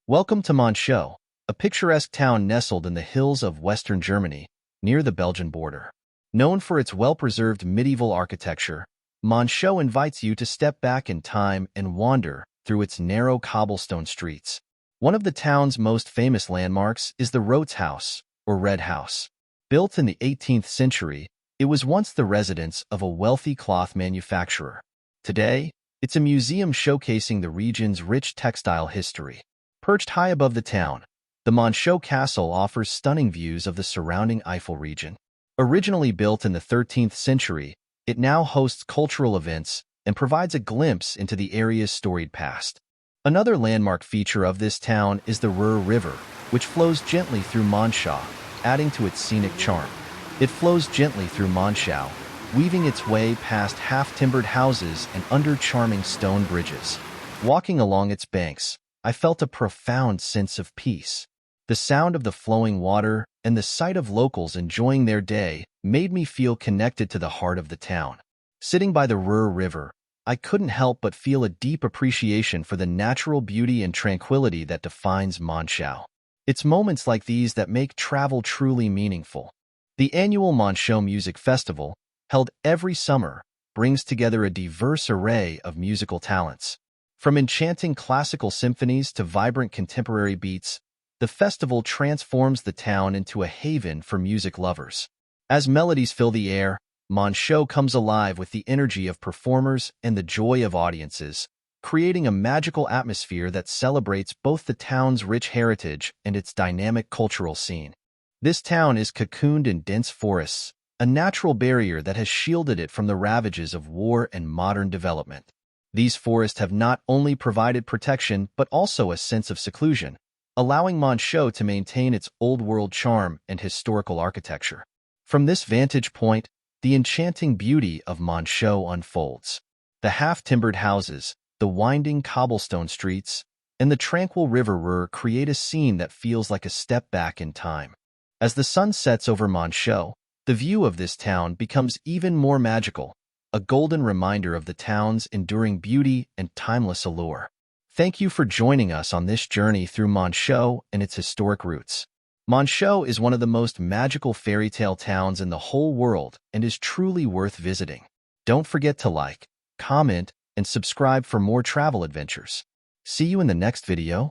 Welcome to Monschau, a picturesque town nestled in the hills of western Germany, near the Belgian border. Known for its well-preserved medieval architecture, Monschau invites you to step back in time and wander through its narrow cobblestone streets. One of the town's most famous landmarks is the Rotes Haus, or Red House. Built in the 18th century, it was once the residence of a wealthy cloth manufacturer. Today, it's a museum showcasing the region's rich textile history. Perched high above the town, the Monschau Castle offers stunning views of the surrounding Eifel region. Originally built in the 13th century, it now hosts cultural events and provides a glimpse into the area's storied past. Another landmark feature of this town is the River Rur, which flows gently through Monschau, adding to its scenic charm. It flows gently through Monschau, weaving its way past half-timbered houses and under charming stone bridges. Walking along its banks, I felt a profound sense of peace. The sound of the flowing water and the sight of locals enjoying their day made me feel connected to the heart of the town. Sitting by the Rur River, I couldn't help but feel a deep appreciation for the natural beauty and tranquility that defines Monschau. It's moments like these that make travel truly meaningful. The annual Monschau Music Festival, held every summer, brings together a diverse array of musical talents. From enchanting classical symphonies to vibrant contemporary beats, the festival transforms the town into a haven for music lovers. As melodies fill the air, Monschau comes alive with the energy of performers and the joy of audiences, creating a magical atmosphere that celebrates both the town's rich heritage and its dynamic cultural scene. This town is cocooned in dense forests, a natural barrier that has shielded it from the ravages of war and modern development. These forests have not only provided protection but also a sense of seclusion, allowing Monschau to maintain its old-world charm and historical architecture. From this vantage point, the enchanting beauty of Monschau unfolds. The half-timbered houses, the winding cobblestone streets, and the tranquil River Rur create a scene that feels like a step back in time. As the sun sets over Monschau, the view of this town becomes even more magical, a golden reminder of the town's enduring beauty and timeless allure. Thank you for joining us on this journey through Monschau and its historic roots. Monschau is one of the most magical fairy tale towns in the whole world and is truly worth visiting. Don't forget to like, comment, and subscribe for more travel adventures. See you in the next video.